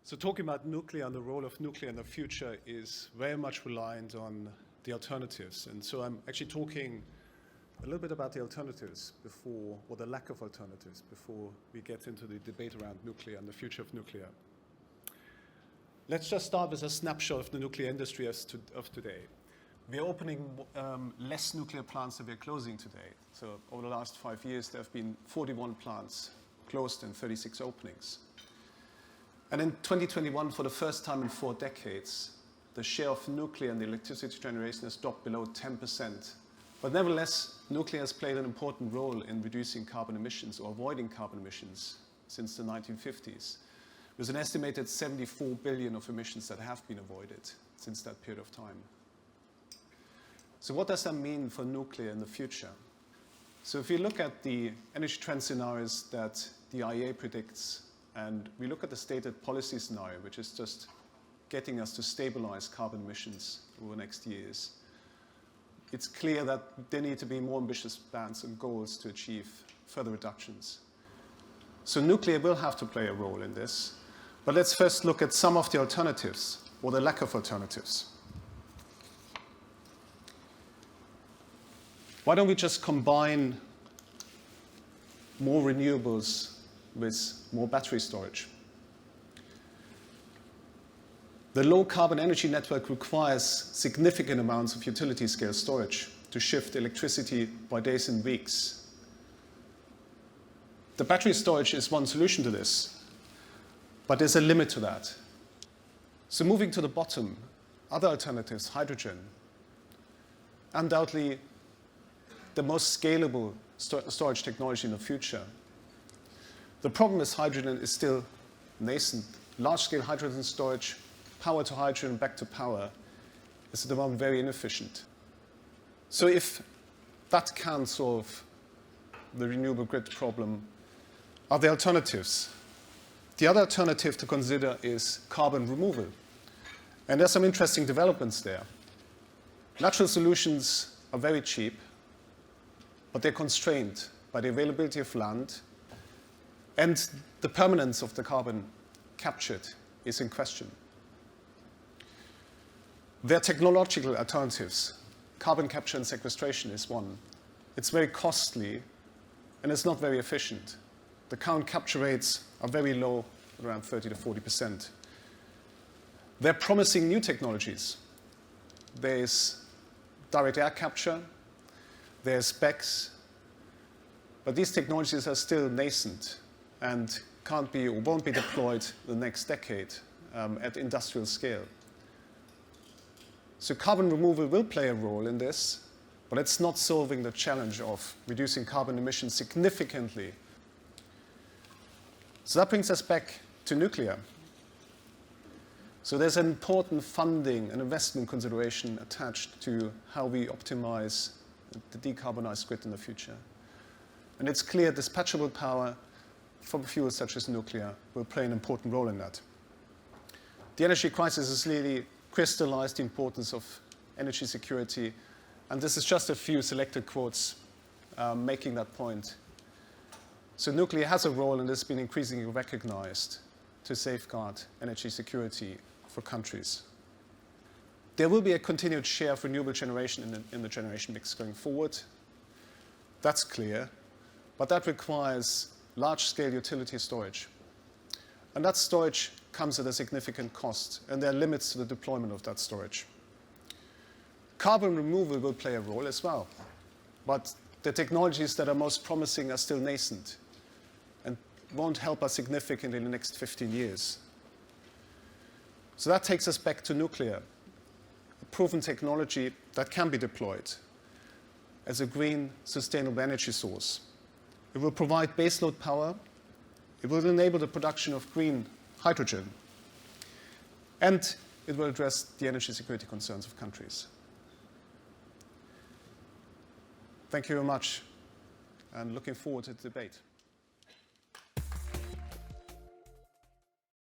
So talking about nuclear and the role of nuclear in the future is very much reliant on the alternatives. And so I'm actually talking a little bit about the alternatives before, or the lack of alternatives, before we get into the debate around nuclear and the future of nuclear. Let's just start with a snapshot of the nuclear industry of today. We're opening less nuclear plants than we're closing today. So over the last 5 years, there have been 41 plants closed and 36 openings. And in 2021, for the first time in 4 decades, the share of nuclear in the electricity generation has dropped below 10%. But nevertheless, nuclear has played an important role in reducing carbon emissions or avoiding carbon emissions since the 1950s. There's an estimated 74 billion of emissions that have been avoided since that period of time. So what does that mean for nuclear in the future? So if you look at the energy trend scenarios that the IEA predicts, and we look at the stated policy scenario, which is just getting us to stabilize carbon emissions over the next years, it's clear that there need to be more ambitious plans and goals to achieve further reductions. So nuclear will have to play a role in this. But let's first look at some of the alternatives, or the lack of alternatives. Why don't we just combine more renewables with more battery storage? The low carbon energy network requires significant amounts of utility scale storage to shift electricity by days and weeks. The battery storage is one solution to this, but there's a limit to that. So moving to the bottom, other alternatives, hydrogen, undoubtedly the most scalable storage technology in the future. The problem with hydrogen is still nascent. Large-scale hydrogen storage, power to hydrogen, back to power, is at the moment very inefficient. So if that can solve the renewable grid problem, are there alternatives? The other alternative to consider is carbon removal. And there's some interesting developments there. Natural solutions are very cheap, but they're constrained by the availability of land, and the permanence of the carbon captured is in question. There are technological alternatives. Carbon capture and sequestration is one. It's very costly, and it's not very efficient. The current capture rates are very low, around 30 to 40%. There are promising new technologies. There's direct air capture, there's BECCS, but these technologies are still nascent and can't be or won't be deployed the next decade at industrial scale. So carbon removal will play a role in this, but it's not solving the challenge of reducing carbon emissions significantly. So that brings us back to nuclear. So there's an important funding and investment consideration attached to how we optimize the decarbonized grid in the future. And it's clear dispatchable power from fuels such as nuclear will play an important role in that. The energy crisis has really crystallized the importance of energy security, and this is just a few selected quotes making that point. So nuclear has a role, and it's been increasingly recognized to safeguard energy security for countries. There will be a continued share of renewable generation in the generation mix going forward. That's clear, but that requires large-scale utility storage. And that storage comes at a significant cost, and there are limits to the deployment of that storage. Carbon removal will play a role as well, but the technologies that are most promising are still nascent and won't help us significantly in the next 15 years. So that takes us back to nuclear, a proven technology that can be deployed as a green, sustainable energy source. It will provide baseload power. It will enable the production of green hydrogen. And it will address the energy security concerns of countries. Thank you very much, and looking forward to the debate.